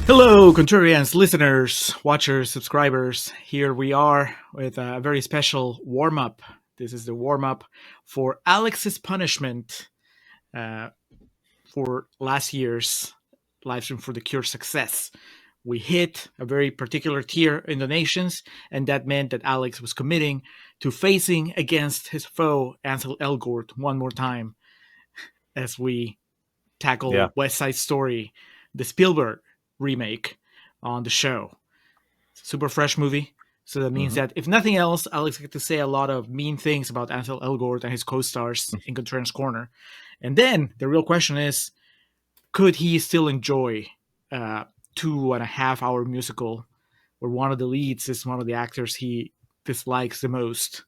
Hello, Contrarians, listeners, watchers, subscribers. Here we are with a very special warm up. This is the warm up for Alex's punishment uh, for last year's Livestream for the Cure success. We hit a very particular tier in donations, and that meant that Alex was committing to facing against his foe, Ansel Elgort, one more time as we tackle West Side Story, the Spielberg remake on the show. It's a super fresh movie. So that means that if nothing else, Alex get to say a lot of mean things about Ansel Elgort and his co-stars in Contrarians Corner. And then the real question is, could he still enjoy 2.5 hour musical where one of the leads is one of the actors he dislikes the most?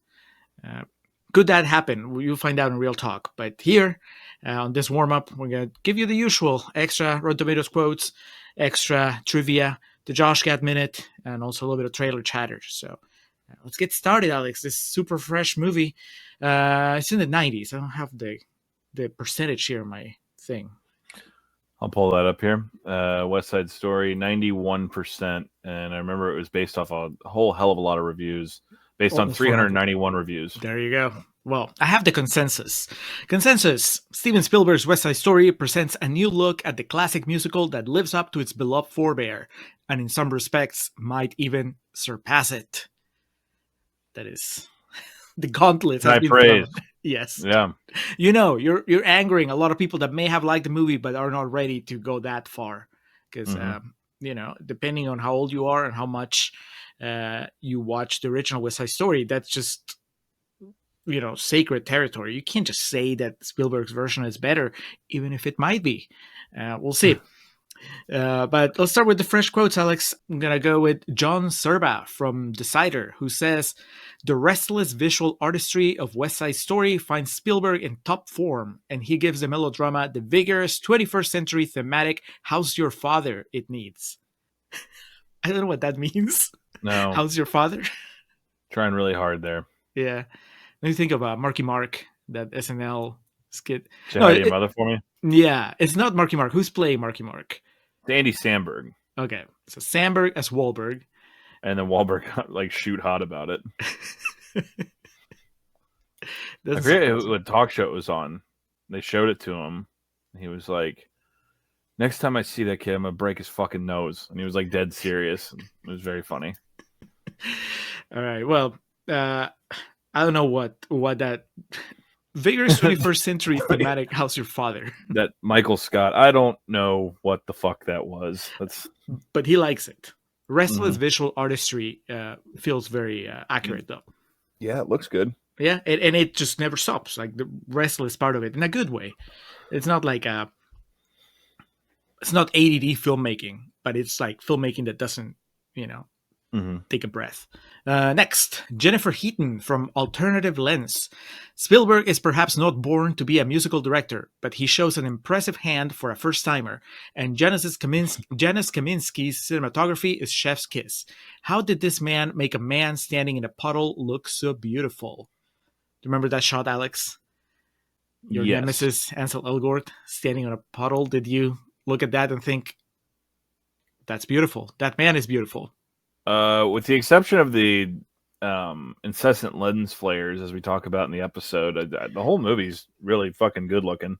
Could that happen? You'll find out in real talk. But here, on this warm-up, we're going to give you the usual extra Rotten Tomatoes quotes, extra trivia, the Josh Gad Minute, and also a little bit of trailer chatter. So let's get started, Alex. This super fresh movie. It's in the 90s. I don't have the percentage here in my thing. I'll pull that up here. West Side Story, 91%. And I remember it was based off a whole hell of a lot of reviews, based on 391 reviews. There you go. Well, I have the consensus. Steven Spielberg's West Side Story presents a new look at the classic musical that lives up to its beloved forebear, and in some respects might even surpass it. That is the gauntlet. High praise. Yes. Yeah. You know, you're angering a lot of people that may have liked the movie but are not ready to go that far. Because, you know, depending on how old you are and how much you watch the original West Side Story, that's just, you know, sacred territory. You can't just say that Spielberg's version is better, even if it might be. We'll see. But let's start with the fresh quotes, Alex. I'm going to go with John Serba from Decider, who says, "The restless visual artistry of West Side Story finds Spielberg in top form, and he gives the melodrama the vigorous 21st century thematic How's Your Father it needs." I don't know what that means. No. How's your father? Trying really hard there. Yeah. Let me think about Marky Mark, that SNL skit. Say hi to your mother for me? Yeah, it's not Marky Mark. Who's playing Marky Mark? It's Andy Samberg. Okay, so Samberg as Wahlberg. And then Wahlberg got, like, shoot hot about it. I forget what talk show it was on. They showed it to him. He was like, "Next time I see that kid, I'm going to break his fucking nose." And he was, like, dead serious. It was very funny. All right, well, I don't know what that vigorous 21st century thematic How's Your Father? That Michael Scott, I don't know what the fuck that was. But he likes it. Restless visual artistry feels very accurate, though. Yeah, it looks good. Yeah, and it just never stops. Like the restless part of it in a good way. It's not like it's not ADD filmmaking, but it's like filmmaking that doesn't, you know, take a breath. Next, Jennifer Heaton from Alternative Lens. Spielberg is perhaps not born to be a musical director, but he shows an impressive hand for a first-timer, and Janusz Kaminski's cinematography is chef's kiss. How did this man make a man standing in a puddle look so beautiful? Do you remember that shot, Alex? Your nemesis, Ansel Elgort, standing on a puddle. Did you look at that and think, that's beautiful? That man is beautiful. With the exception of the incessant lens flares, as we talk about in the episode, the whole movie's really fucking good looking.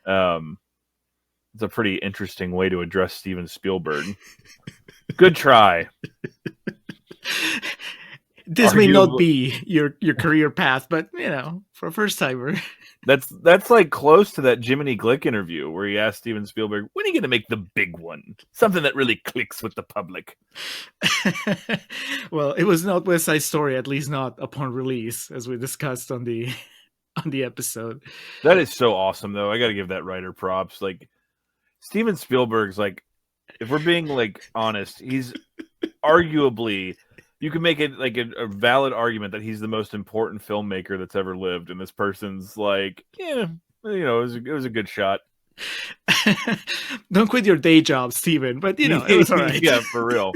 It's a pretty interesting way to address Steven Spielberg. Good try. This may not be your career path, but, you know, for a first timer. That's like close to that Jiminy Glick interview where he asked Steven Spielberg, "When are you going to make the big one? Something that really clicks with the public." Well, it was not West Side Story, at least not upon release, as we discussed on the episode. That is so awesome, though. I got to give that writer props. Like, Steven Spielberg's, like, if we're being, like, honest, he's arguably, you can make it like a valid argument that he's the most important filmmaker that's ever lived, and this person's like, yeah, you know, it was a good shot. Don't quit your day job, Steven, but, you know, it was all right. Yeah, for real.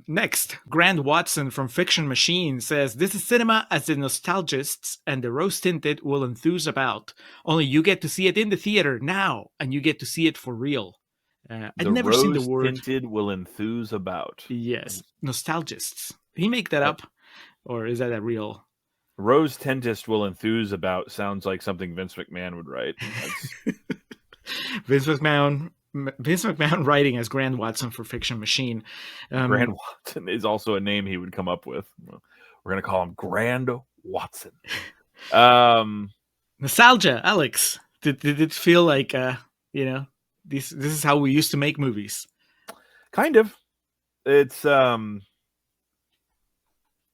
Next, Grant Watson from Fiction Machine says, "This is cinema as the nostalgists and the rose-tinted will enthuse about. Only you get to see it in the theater now, and you get to see it for real." I'd The never seen the rose word. tinted will enthuse about. Yes, nostalgists. Did he make that up, or is that a real? Rose tintist will enthuse about sounds like something Vince McMahon would write. That's Vince McMahon. Vince McMahon writing as Grand Watson for Fiction Machine. Grand Watson is also a name he would come up with. We're gonna call him Grand Watson. Nostalgia, Alex. Did it feel like this is how we used to make movies? Kind of. It's and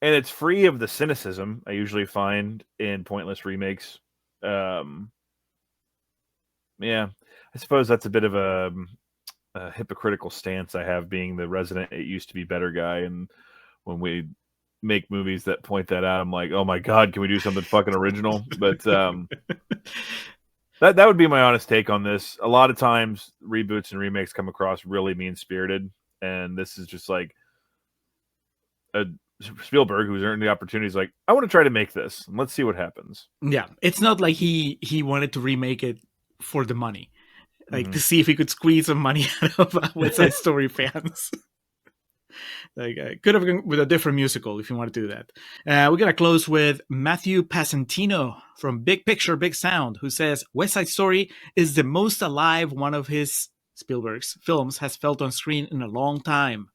it's free of the cynicism I usually find in pointless remakes. Yeah, I suppose that's a bit of a hypocritical stance I have, being the resident "it used to be better" guy, and when we make movies that point that out, I'm like, oh my god, can we do something fucking original? But that would be my honest take on this. A lot of times reboots and remakes come across really mean-spirited, and this is just like a Spielberg who's earned the opportunity is like, I want to try to make this and let's see what happens. Yeah, it's not like he wanted to remake it for the money, like to see if he could squeeze some money out of West Side Story fans. Like, could have gone with a different musical if you want to do that. We're gonna close with Matthew Pasantino from Big Picture Big Sound, who says West Side Story is the most alive one of his Spielberg's films has felt on screen in a long time.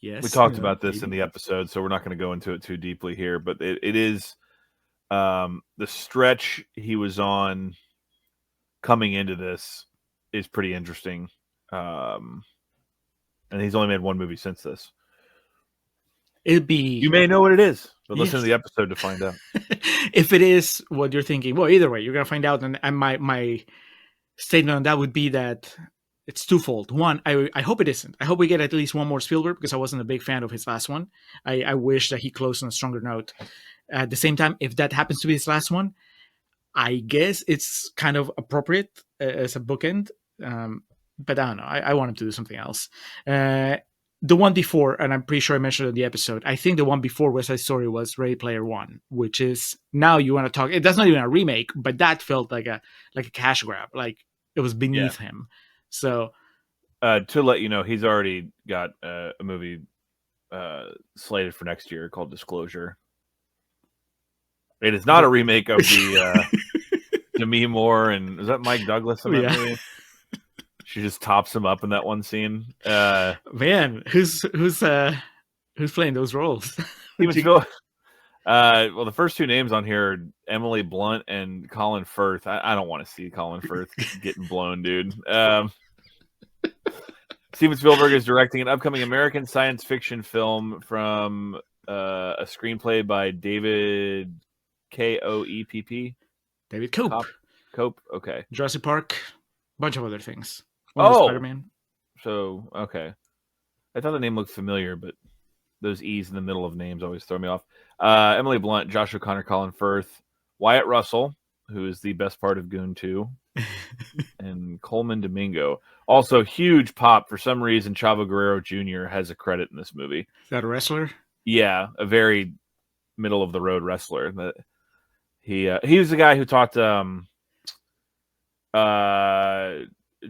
Yes, we talked about this in the episode, so we're not going to go into it too deeply here, but it is the stretch he was on coming into this is pretty interesting. And he's only made one movie since this. You may know what it is, but listen to the episode to find out. If it is what you're thinking, well, either way, you're gonna find out. And my statement on that would be that it's twofold. One, I hope it isn't. I hope we get at least one more Spielberg, because I wasn't a big fan of his last one. I wish that he closed on a stronger note. At the same time, if that happens to be his last one, I guess it's kind of appropriate as a bookend. But I don't know. I want him to do something else. The one before, and I'm pretty sure I mentioned it in the episode, I think the one before West Side Story was Ready Player One, which is, now you want to talk, that's not even a remake, but that felt like a cash grab, like it was beneath him. So to let you know, he's already got a movie slated for next year called Disclosure. It is not a remake of the Demi Moore and, is that Mike Douglas in that movie? She just tops him up in that one scene. Man, who's playing those roles? Well, the first two names on here are Emily Blunt and Colin Firth. I don't want to see Colin Firth getting blown, dude. Steven Spielberg is directing an upcoming American science fiction film from a screenplay by David Koepp. David Koepp. Koepp, okay. Jurassic Park, bunch of other things. Spider-Man. So, okay. I thought the name looked familiar, but those E's in the middle of names always throw me off. Emily Blunt, Josh O'Connor, Colin Firth, Wyatt Russell, who is the best part of Goon 2, and Coleman Domingo. Also, huge pop. For some reason, Chavo Guerrero Jr. has a credit in this movie. Is that a wrestler? Yeah, a very middle-of-the-road wrestler. He was the guy who taught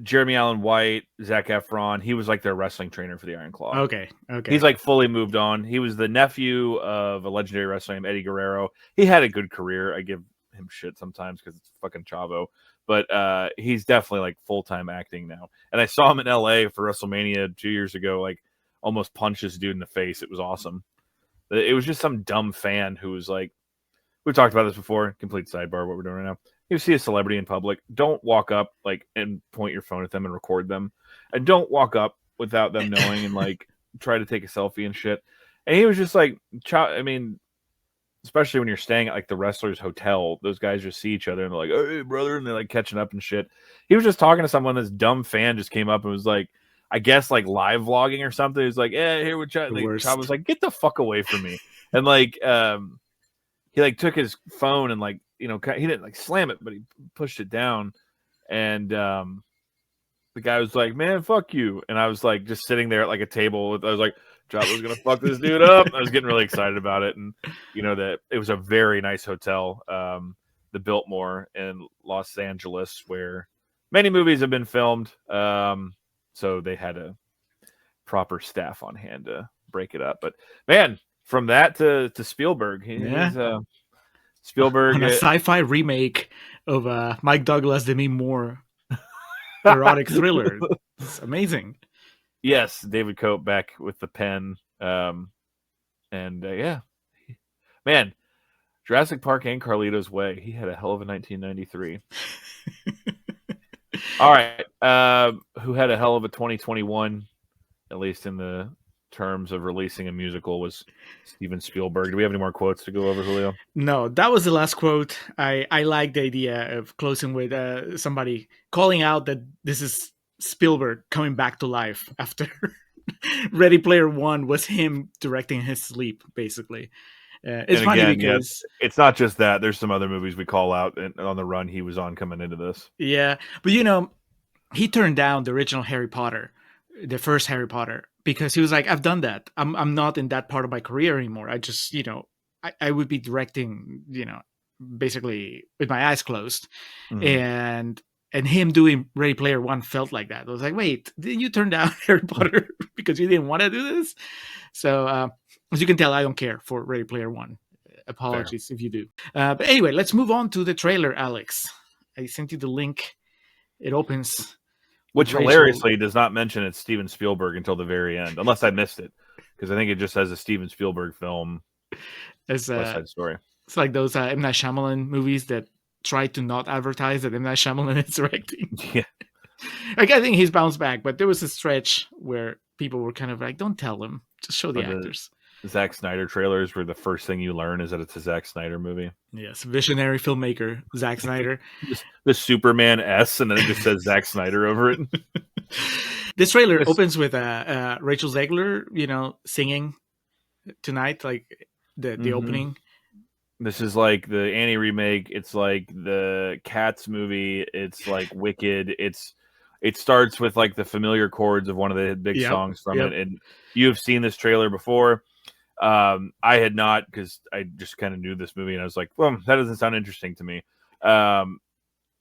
Jeremy Allen White, Zac Efron. He was like their wrestling trainer for the Iron Claw. Okay. He's like fully moved on. He was the nephew of a legendary wrestler named Eddie Guerrero. He had a good career. I give him shit sometimes because it's fucking Chavo. But he's definitely like full-time acting now. And I saw him in LA for WrestleMania 2 years ago, like almost punch this dude in the face. It was awesome. It was just some dumb fan who was like, we've talked about this before, complete sidebar, what we're doing right now. You see a celebrity in public, don't walk up like and point your phone at them and record them. And don't walk up without them knowing and like try to take a selfie and shit. And he was just like, I mean, especially when you're staying at like the wrestler's hotel, those guys just see each other and they're like, hey, brother, and they're like catching up and shit. He was just talking to someone, this dumb fan just came up and was like, I guess like live vlogging or something. He was like, yeah, here we're chatting. Like, Chavo was like, get the fuck away from me. And like, he like took his phone and like, you know, he didn't like slam it, but he pushed it down. And the guy was like, man, fuck you. And I was like, just sitting there at like a table. I was like, Chavo's going to fuck this dude up. I was getting really excited about it. And, you know, that it was a very nice hotel, the Biltmore in Los Angeles, where many movies have been filmed. so they had a proper staff on hand to break it up. But man, from that to Spielberg, he's Spielberg on a sci-fi remake of Mike Douglas Demi Moore erotic thriller. It's amazing. Yes, David Cope back with the pen. Yeah, man, Jurassic Park and Carlito's Way. He had a hell of a 1993. All right, who had a hell of a 2021, at least in the terms of releasing a musical, was Steven Spielberg. Do we have any more quotes to go over, Julio? No, that was the last quote. I like the idea of closing with somebody calling out that this is Spielberg coming back to life after Ready Player One was him directing his sleep, basically. It's funny because it's not just that. There's some other movies we call out on the run he was on coming into this. Yeah, but he turned down the original Harry Potter, the first Harry Potter, because he was like, I've done that. I'm not in that part of my career anymore. I just, I would be directing, basically with my eyes closed. Mm-hmm. And him doing Ready Player One felt like that. I was like, wait, didn't you turn down Harry Potter because you didn't want to do this? So as you can tell, I don't care for Ready Player One. Apologies if you do. But anyway, let's move on to the trailer, Alex. I sent you the link. It opens. Which hilariously does not mention it's Steven Spielberg until the very end, unless I missed it. Because I think it just says a Steven Spielberg film. West Side Story. It's like those M. Night Shyamalan movies that try to not advertise that M. Night Shyamalan is directing. Yeah. Like, I think he's bounced back, but there was a stretch where people were kind of like, don't tell him. Just show the actors. Zack Snyder trailers where the first thing you learn is that it's a Zack Snyder movie. Yes, visionary filmmaker, Zack Snyder. The Superman S, and then it just says Zack Snyder over it. This trailer opens with Rachel Zegler, singing tonight, like the opening. This is like the Annie remake. It's like the Cats movie. It's like Wicked. It starts with like the familiar chords of one of the big songs from it. And you have seen this trailer before. I had not, because I just kind of knew this movie and I was like, well, that doesn't sound interesting to me.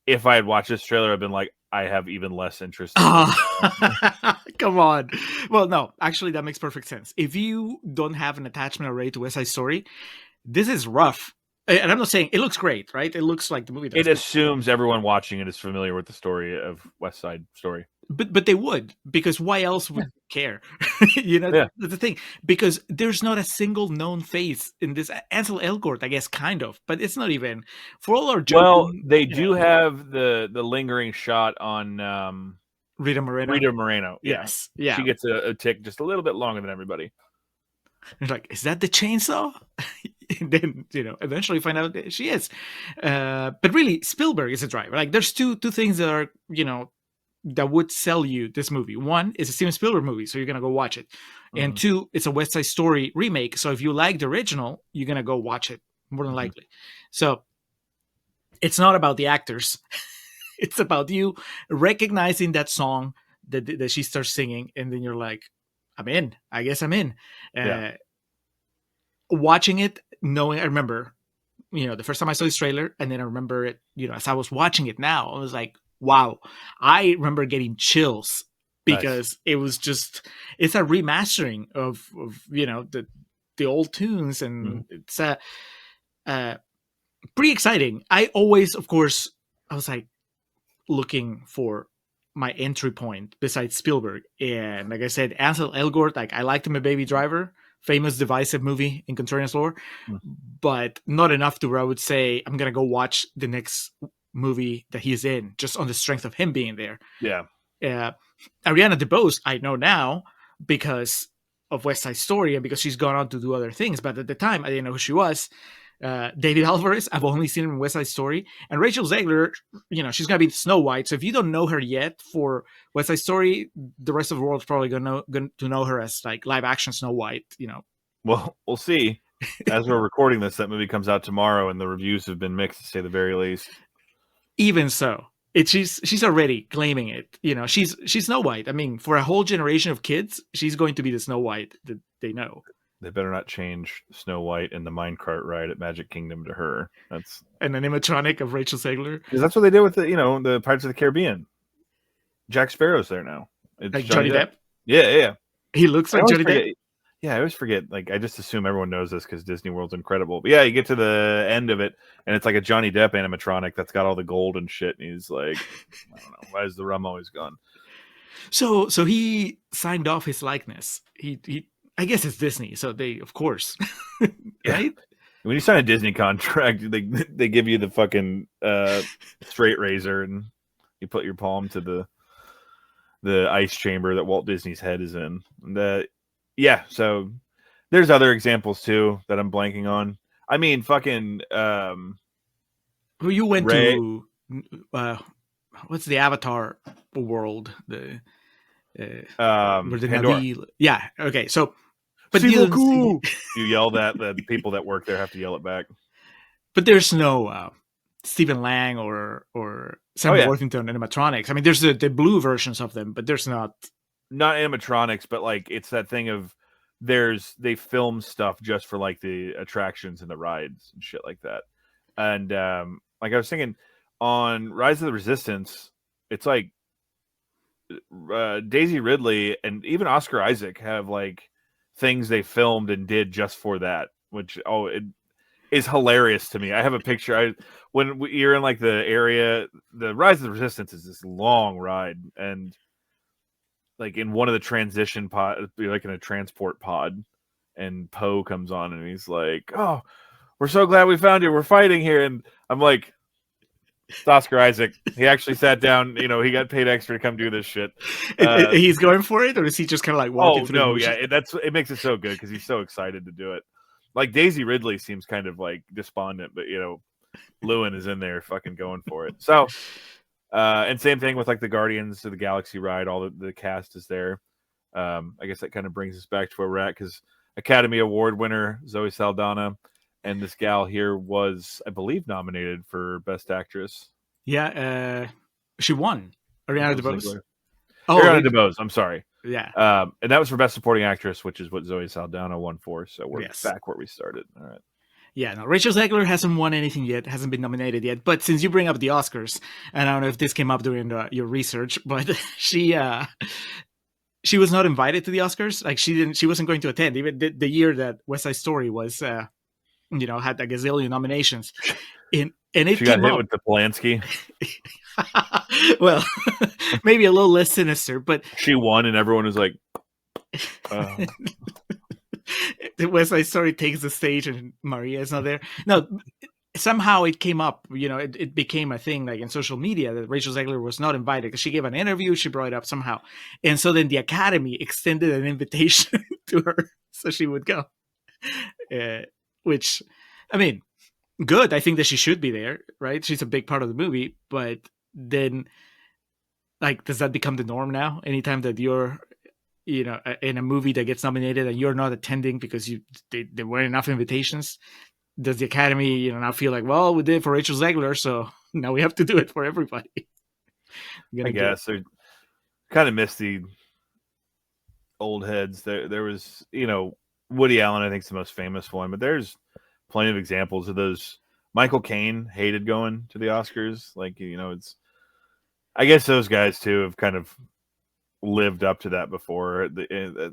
If I had watched this trailer, I've been like, I have even less interest. Come on. Well, no, actually that makes perfect sense. If you don't have an attachment already to West Side Story, this is rough. And I'm not saying it looks great, right? It looks like the movie does. It assumes everyone watching it is familiar with the story of West Side Story. But they would, because why else would you care? That's the thing. Because there's not a single known face in this. Ansel Elgort, I guess, kind of, but it's not even. For all our joking, well, they do have the lingering shot on Rita Moreno. Rita Moreno, yes, yeah. She gets a tick just a little bit longer than everybody. You're like, is that the chainsaw? And then eventually find out that she is. But really, Spielberg is a driver. Like, there's two things that are that would sell you this movie. One is a Steven Spielberg movie, so you're gonna go watch it, and two, it's a West Side Story remake. So if you like the original, you're gonna go watch it more than likely. So it's not about the actors; it's about you recognizing that song that she starts singing, and then you're like, I'm in. I guess I'm in. Watching it, knowing, I remember, the first time I saw this trailer, and then I remember it, as I was watching it now, I was like, wow. I remember getting chills because it was just, it's a remastering of the old tunes, and it's pretty exciting. I always, of course, I was like looking for my entry point besides Spielberg, and like I said, Ansel Elgort, like, I liked him in Baby Driver, famous divisive movie in Contrarians lore, but not enough to where I would say I'm gonna go watch the next movie that he's in just on the strength of him being there. Ariana DeBose, I know now because of West Side Story and because she's gone on to do other things, but at the time I didn't know who she was. David Alvarez, I've only seen him in West Side Story, and Rachel Zegler, she's gonna be Snow White. So if you don't know her yet for West Side Story, the rest of the world's probably going to know her as like live action Snow White. Well, we'll see. As we're recording this, that movie comes out tomorrow, and the reviews have been mixed, to say the very least. Even so, she's already claiming it. She's Snow White. I mean, for a whole generation of kids, she's going to be the Snow White that they know. They better not change Snow White and the minecart ride at Magic Kingdom to her. That's an animatronic of Rachel Zegler. Because that's what they did with the Pirates of the Caribbean. Jack Sparrow's there now. It's Like Johnny Johnny Depp. Depp? Yeah. He looks I like always Johnny forget. Depp? Yeah, I always forget. Like, I just assume everyone knows this because Disney World's incredible. But yeah, you get to the end of it, and it's like a Johnny Depp animatronic that's got all the gold and shit, and he's like, I don't know, why is the rum always gone? So he signed off his likeness. He I guess it's Disney, so they of course, Yeah. right? When you sign a Disney contract, they give you the fucking straight razor, and you put your palm to the ice chamber that Walt Disney's head is in. And, yeah, so there's other examples too that I'm blanking on. I mean, fucking Who you went Ray. to? What's the Avatar world? The where the Pandora. Navi? Yeah. Okay. So, but See you didn't see. You yell that the people that work there have to yell it back. But there's no Stephen Lang or Oh Sam yeah, Worthington animatronics. I mean, there's the blue versions of them, but there's not. not animatronics, but like it's that thing of they film stuff just for like the attractions and the rides and shit like that. And like I was thinking on Rise of the Resistance, it's like Daisy Ridley and even Oscar Isaac have like things they filmed and did just for that, which it is hilarious to me. I have a picture. When you're in like the area, the Rise of the Resistance is this long ride, and like in one of the transition pod, like in a transport pod, and Poe comes on and he's like, "Oh, we're so glad we found you. We're fighting here." And I'm like, it's Oscar Isaac. He actually sat down. You know, he got paid extra to come do this shit. He's going for it, or is he just kind of like walking through the No, motions? yeah, it makes it so good because he's so excited to do it. Like Daisy Ridley seems kind of like despondent, but you know, Lewin is in there fucking going for it. So, and same thing with like the Guardians of the Galaxy ride. All the cast is there. I guess that kind of brings us back to where we're at because Academy Award winner Zoe Saldana and this gal here was, I believe, nominated for Best Actress. Yeah, she won. Ariana DeBose. Oh, Ariana DeBose. I'm sorry. Yeah. And that was for Best Supporting Actress, which is what Zoe Saldana won for. So we're Yes. back where we started. All right. Yeah, no, Rachel Zegler hasn't won anything yet, hasn't been nominated yet. But since you bring up the Oscars, and I don't know if this came up during your research, but she was not invited to the Oscars. Like she wasn't going to attend even the year that West Side Story was, had a gazillion nominations. And it she got came hit up with the Polanski. well, maybe a little less sinister, but she won, and everyone was like, West Side Story takes the stage, and Maria is not there. No, somehow it came up. You know, it became a thing, like in social media, that Rachel Zegler was not invited because she gave an interview. She brought it up somehow, and so then the Academy extended an invitation to her so she would go. Which, I mean, good. I think that she should be there, right? She's a big part of the movie, but then, like, does that become the norm now? Anytime that you're, in a movie that gets nominated and you're not attending because there weren't enough invitations, does the Academy, now feel like, well, we did it for Rachel Zegler, so now we have to do it for everybody? I guess they kind of miss the old heads. There was, Woody Allen, I think, is the most famous one, but there's plenty of examples of those. Michael Caine hated going to the Oscars. Like, it's, I guess those guys too have kind of lived up to that before.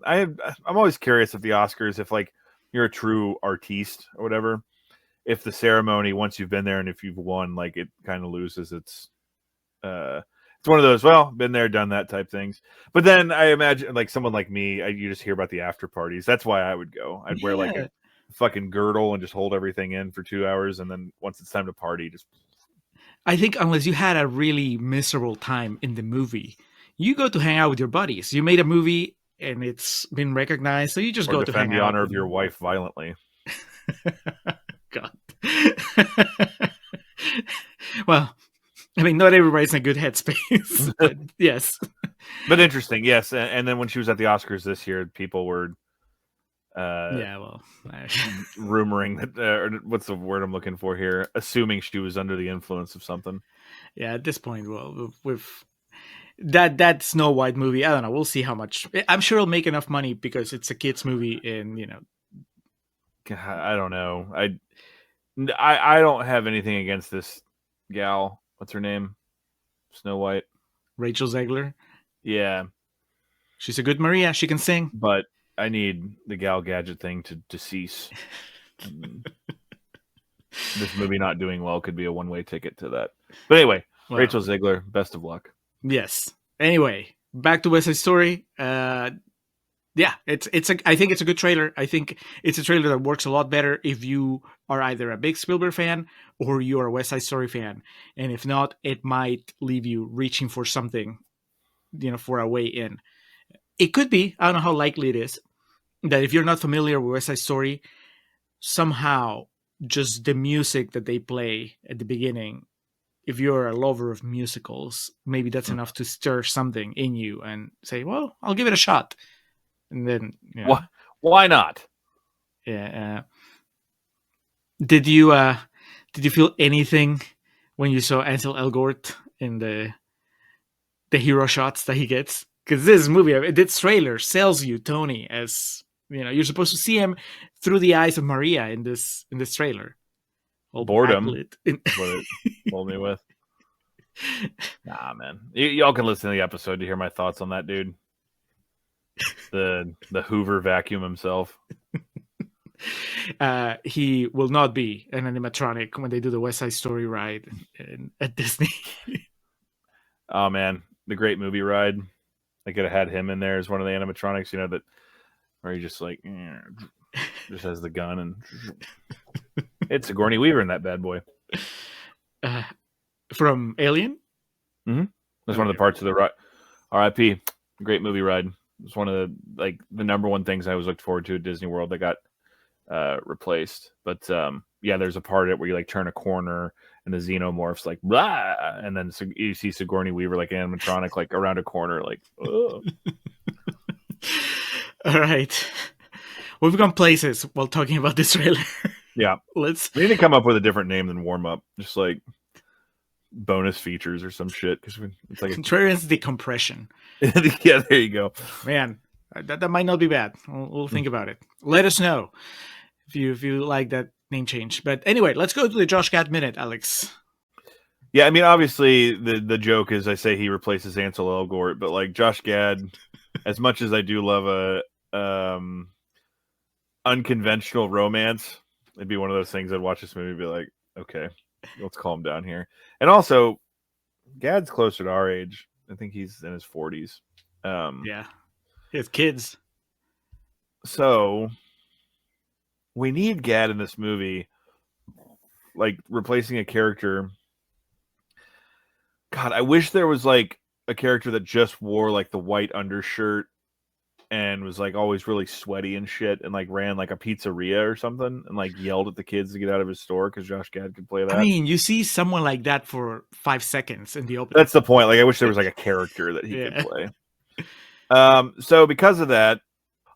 I'm always curious if the Oscars, if like you're a true artiste or whatever, if the ceremony, once you've been there and if you've won, like it kind of loses its it's one of those, well, been there, done that type things. But then I imagine like someone like me, you just hear about the after parties. That's why I would go. I'd wear like a fucking girdle and just hold everything in for 2 hours, and then once it's time to party, just. I think unless you had a really miserable time in the movie, you go to hang out with your buddies. You made a movie and it's been recognized, so you just go to hang out. Defend the honor of your wife violently. God. Well, I mean, not everybody's in a good headspace, but yes. But interesting, yes. And then when she was at the Oscars this year, people were rumoring that, or what's the word I'm looking for here? Assuming she was under the influence of something. Yeah, at this point, well, with that Snow White movie, I don't know. We'll see how much. I'm sure it'll make enough money because it's a kids movie, and I don't know. I don't have anything against this gal. What's her name? Snow White. Rachel Zegler. Yeah. She's a good Maria. She can sing. but I need the Gal Gadget thing to cease. This movie not doing well could be a one-way ticket to that. But anyway, Well, Rachel Zegler, best of luck. yes. Anyway, back to West Side Story. Yeah, I think it's a good trailer. I think it's a trailer that works a lot better if you are either a big Spielberg fan or you are a West Side Story fan. And if not, it might leave you reaching for something, for a way in. It could be, I don't know how likely it is, that if you're not familiar with West Side Story, somehow just the music that they play at the beginning, if you're a lover of musicals, maybe that's enough to stir something in you and say, well, I'll give it a shot. And then, why not? Yeah. Did you feel anything when you saw Ansel Elgort in the hero shots that he gets? Because this movie, this trailer sells you Tony as, you're supposed to see him through the eyes of Maria in this trailer. Boredom. What it told me with. Nah, man. Y'all can listen to the episode to hear my thoughts on that dude. The Hoover vacuum himself. He will not be an animatronic when they do the West Side Story ride at Disney. Oh man, the Great Movie Ride. They could have had him in there as one of the animatronics, that where he just like just has the gun and it's Sigourney Weaver in that bad boy. From Alien? Mm-hmm. That's one of the parts of the ride. R.I.P. Great Movie Ride. It's one of the number one things I was looked forward to at Disney World that got replaced. But yeah, there's a part of it where you like turn a corner and the xenomorphs like blah, and then you see Sigourney Weaver like animatronic like around a corner like. Oh. All right, we've gone places while talking about this trailer. Yeah, we need to come up with a different name than warm up, just like bonus features or some shit, because it's like Contrarians decompression. Yeah, there you go. Man, that might not be bad. We'll think about it. Let us know if you like that name change. But anyway, let's go to the Josh Gad Minute, Alex. Yeah, I mean, obviously the joke is I say he replaces Ansel Elgort, but like Josh Gad, as much as I do love a unconventional romance, it'd be one of those things I'd watch this movie and be like, okay, let's calm down here. And also, Gad's closer to our age. I think he's in his 40s. Yeah, he has kids. So we need Gad in this movie, like replacing a character. God, I wish there was like a character that just wore like the white undershirt and was like always really sweaty and shit and like ran like a pizzeria or something and like yelled at the kids to get out of his store because Josh Gad could play that. I mean, you see someone like that for 5 seconds in the opening. That's the point. Like, I wish there was like a character that he could play. So because of that,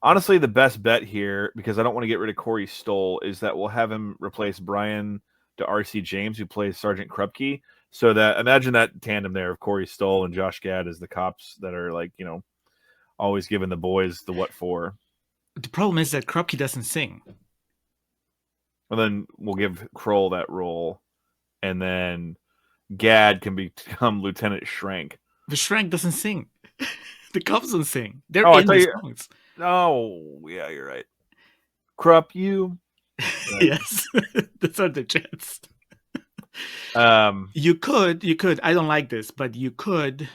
honestly, the best bet here, because I don't want to get rid of Corey Stoll, is that we'll have him replace Brian d'Arcy James, who plays Sergeant Krupke. So that imagine that tandem there of Corey Stoll and Josh Gad as the cops that are like, always giving the boys the what for. The problem is that Krupke doesn't sing. And then we'll give Kroll that role, and then Gad can become Lieutenant Schrank. The Schrank doesn't sing. The cops don't sing. They're in the songs. Oh, yeah, you're right. Krupp, you. Right. Yes, that's our chance. You could. I don't like this, but you could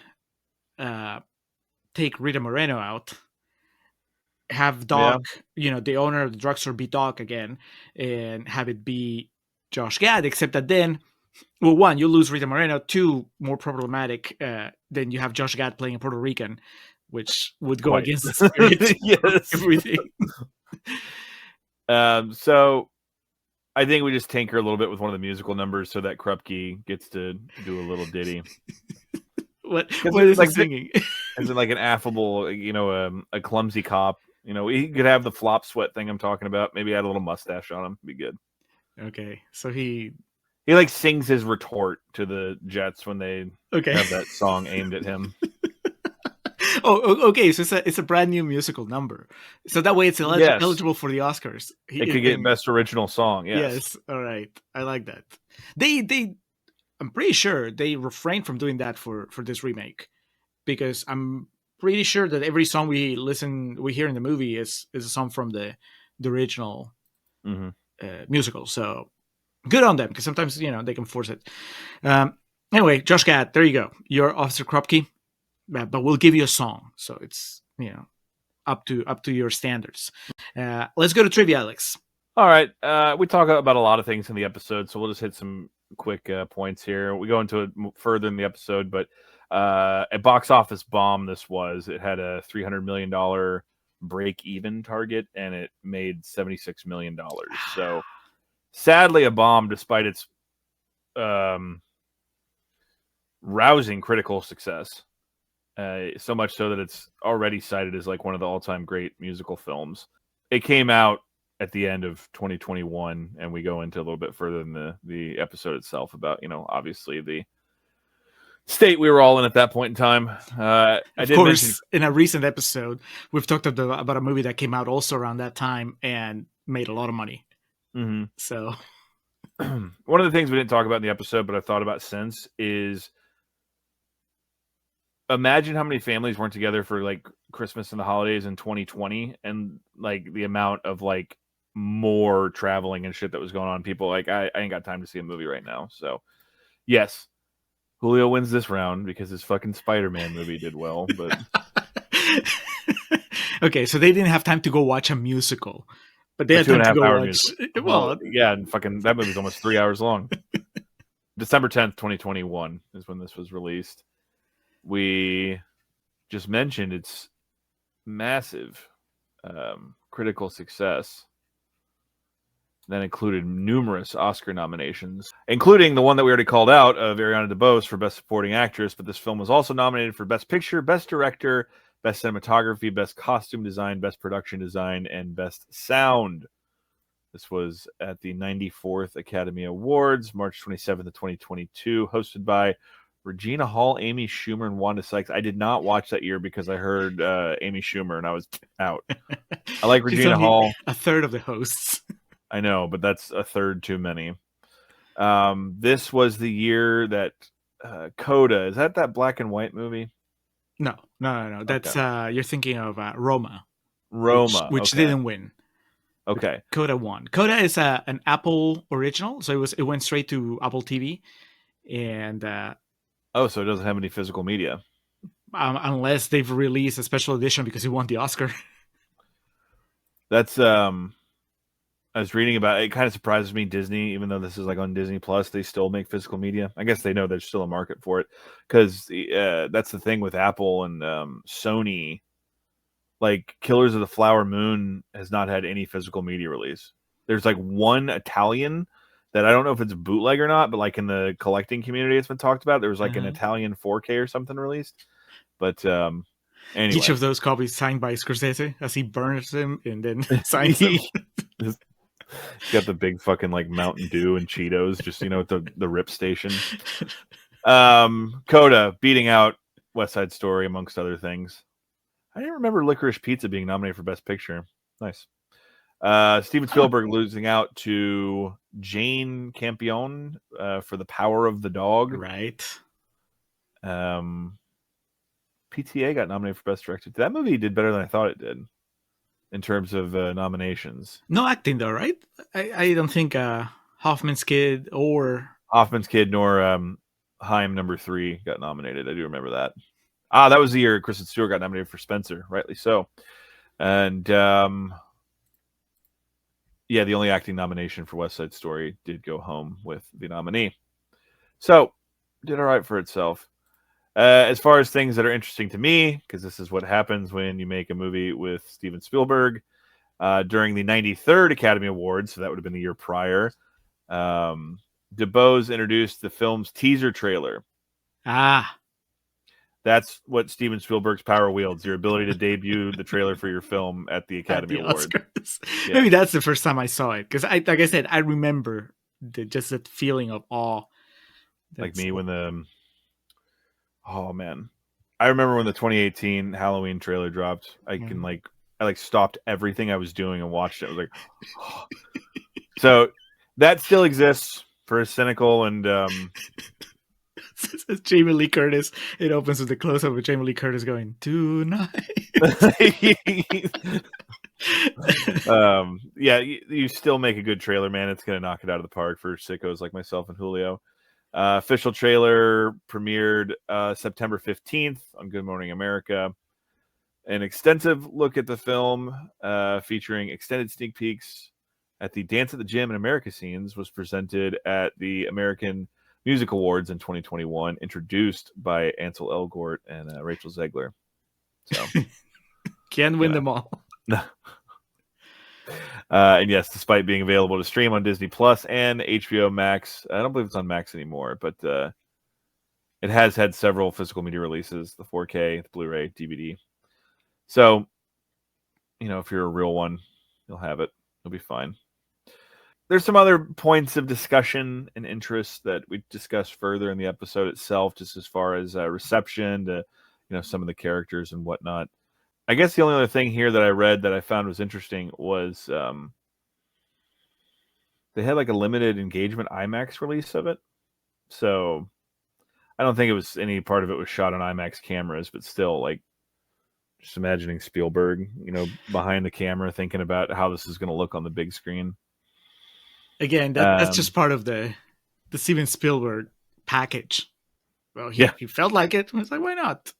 take Rita Moreno out. Have Doc, the owner of the drugstore, be Doc again, and have it be Josh Gad. Except that then, well, one, you lose Rita Moreno. Two, more problematic, then you have Josh Gad playing a Puerto Rican, which would go against the spirit yes. of everything. So I think we just tinker a little bit with one of the musical numbers so that Krupke gets to do a little ditty. What is like he singing? As in like an affable, a clumsy cop. He could have the flop sweat thing I'm talking about. Maybe add a little mustache on him. Be good. Okay, so he like sings his retort to the Jets when they have that song aimed at him. Oh, okay. So it's a brand new musical number. So that way it's eligible for the Oscars. It could get Best Original Song. Yes. All right. I like that. I'm pretty sure they refrained from doing that for this remake, because I'm pretty sure that every song we hear in the movie is a song from the original musical. So good on them, because sometimes they can force it. Anyway, Josh Gad, there you go. You're Officer Kropke, but we'll give you a song, so it's up to your standards. Let's go to trivia, Alex. All right. We talk about a lot of things in the episode, so we'll just hit some quick points here. We go into it further in the episode, but a box office bomb this was. It had a $300 million break-even target, and it made $76 million. So, sadly, a bomb, despite its rousing critical success. So much so that it's already cited as like one of the all-time great musical films. It came out at the end of 2021, and we go into a little bit further in the episode itself about, obviously the state we were all in at that point in time. Of course, in a recent episode, we've talked about a movie that came out also around that time and made a lot of money. Mm-hmm. So one of the things we didn't talk about in the episode, but I've thought about since, is imagine how many families weren't together for like Christmas and the holidays in 2020, and like the amount of like more traveling and shit that was going on. People like, I ain't got time to see a movie right now. So yes, Julio wins this round because his fucking Spider-Man movie did well. But okay, so they didn't have time to go watch a musical, but they had time to go watch. Well, yeah, and fucking that movie's almost 3 hours long. December 10th, 2021 is when this was released. We just mentioned its massive critical success that included numerous Oscar nominations, including the one that we already called out of Ariana DeBose for Best Supporting Actress. But this film was also nominated for Best Picture, Best Director, Best Cinematography, Best Costume Design, Best Production Design, and Best Sound. This was at the 94th Academy Awards, March 27th of 2022, hosted by Regina Hall, Amy Schumer, and Wanda Sykes. I did not watch that year because I heard Amy Schumer and I was out. I like Regina Hall. A third of the hosts. I know, but that's a third too many. This was the year that Coda, is that black and white movie? No. That's you're thinking of Roma. Which okay. didn't win. Okay. Coda won. Coda is an Apple original, so it went straight to Apple TV, and so it doesn't have any physical media, unless they've released a special edition because it won the Oscar. That's I was reading about it. It kind of surprises me. Disney, even though this is like on Disney Plus, they still make physical media. I guess they know there's still a market for it, because that's the thing with Apple and Sony. Like Killers of the Flower Moon has not had any physical media release. There's like one Italian that I don't know if it's bootleg or not, but like in the collecting community, it's been talked about. There was like an Italian 4K or something released. But anyway. Each of those copies signed by Scorsese as he burns them and then signs them. He's got the big fucking like Mountain Dew and Cheetos, just at the rip station. Coda beating out West Side Story amongst other things. I didn't remember Licorice Pizza being nominated for Best Picture. Nice. Steven Spielberg losing out to Jane Campion for The Power of the Dog. Right. PTA got nominated for Best Director. That movie did better than I thought it did in terms of nominations. No acting though, right? I don't think Hoffman's Kid nor Haim number 3 got nominated. I do remember that. That was the year Kristen Stewart got nominated for Spencer, rightly so. And the only acting nomination for West Side Story did go home with the nominee. So, did all right for itself. As far as things that are interesting to me, because this is what happens when you make a movie with Steven Spielberg, during the 93rd Academy Awards, so that would have been the year prior, DeBose introduced the film's teaser trailer. That's what Steven Spielberg's power wields, your ability to debut the trailer for your film at the Academy Awards. Yeah. Maybe that's the first time I saw it, because like I said, I remember just that feeling of awe. Like me when oh man, I remember when the 2018 Halloween trailer dropped. I stopped everything I was doing and watched it. I was like, oh. So that still exists for a cynical and It's Jamie Lee Curtis. It opens with the close up of Jamie Lee Curtis going, "Tonight." Yeah, you still make a good trailer, man. It's gonna knock it out of the park for sickos like myself and Julio. Official trailer premiered September 15th on Good Morning America. An extensive look at the film, featuring extended sneak peeks at the Dance at the Gym in America scenes, was presented at the American Music Awards in 2021, introduced by Ansel Elgort and Rachel Zegler. So Can't win them all. And yes, despite being available to stream on Disney Plus and HBO Max, I don't believe it's on Max anymore, but it has had several physical media releases: the 4K, the Blu-ray, DVD. So, if you're a real one, you'll have it. You'll be fine. There's some other points of discussion and interest that we discussed further in the episode itself, just as far as reception to, some of the characters and whatnot. I guess the only other thing here that I read that I found was interesting was they had like a limited engagement IMAX release of it. So I don't think it was any part of it was shot on IMAX cameras, but still, like, just imagining Spielberg, behind the camera thinking about how this is going to look on the big screen. Again, that's just part of the Steven Spielberg package. Well, he felt like it. I was like, why not?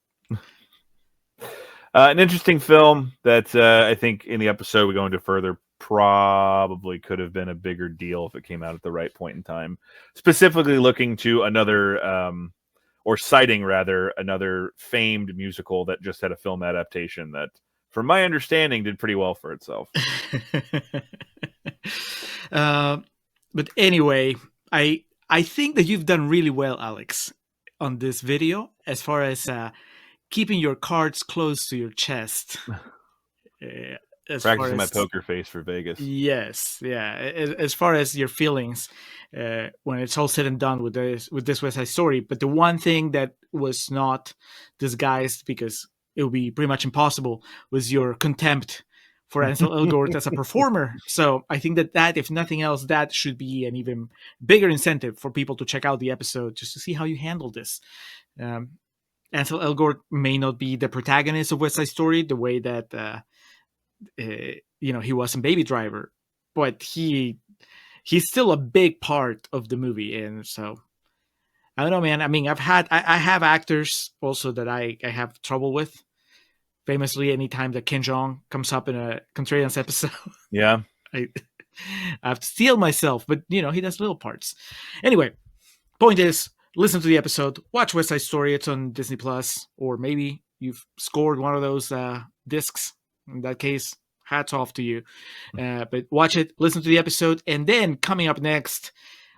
An interesting film that I think in the episode we go into further probably could have been a bigger deal if it came out at the right point in time. Specifically looking to another, or citing rather, another famed musical that just had a film adaptation that, from my understanding, did pretty well for itself. But anyway, I think that you've done really well, Alex, on this video, as far as keeping your cards close to your chest. Practicing my poker face for Vegas. Yes, yeah. As far as your feelings, when it's all said and done with this West Side Story. But the one thing that was not disguised, because it would be pretty much impossible, was your contempt for Ansel Elgort as a performer. So I think that, if nothing else, that should be an even bigger incentive for people to check out the episode just to see how you handle this. Ansel Elgort may not be the protagonist of West Side Story the way that he was in Baby Driver, but he's still a big part of the movie. And so I don't know, man. I mean, I have actors also that I have trouble with. Famously, anytime that Ken Jeong comes up in a Contrarians episode, yeah, I have to steel myself. But he does little parts. Anyway, point is, listen to the episode, watch West Side Story. It's on Disney Plus, or maybe you've scored one of those discs. In that case, hats off to you. But watch it, listen to the episode, and then coming up next,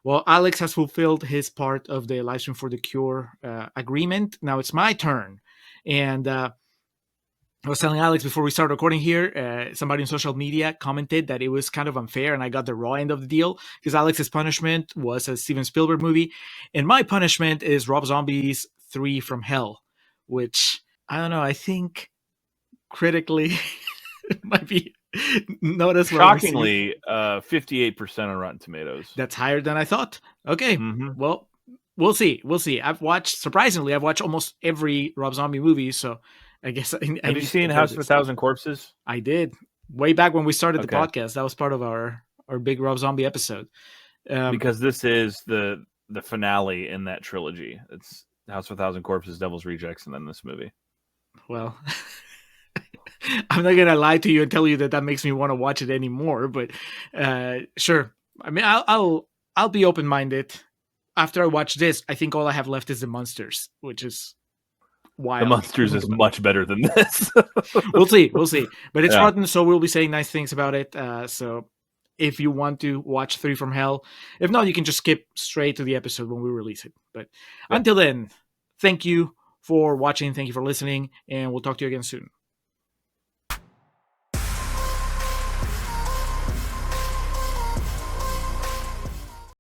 well, Alex has fulfilled his part of the Livestream for the Cure agreement. Now it's my turn. And I was telling Alex before we started recording here, somebody on social media commented that it was kind of unfair and I got the raw end of the deal, because Alex's punishment was a Steven Spielberg movie. And my punishment is Rob Zombie's 3 from Hell, which, I don't know, I think critically might be not as well. Shockingly, 58% on Rotten Tomatoes. That's higher than I thought. Okay, well, we'll see. I've watched almost every Rob Zombie movie, so I guess Have you seen House of a Thousand Corpses? I did. Way back when we started the podcast. That was part of our big Rob Zombie episode. Because this is the finale in that trilogy. It's House of a Thousand Corpses, Devil's Rejects, and then this movie. Well, I'm not gonna lie to you and tell you that makes me want to watch it anymore. But sure. I mean, I'll be open-minded. After I watch this, I think all I have left is The Monsters, which is wild. The Monsters is much better than this. We'll see. But it's rotten, so we'll be saying nice things about it. So if you want to watch 3 from Hell, if not, you can just skip straight to the episode when we release it. But until then, thank you for watching. Thank you for listening, and we'll talk to you again soon.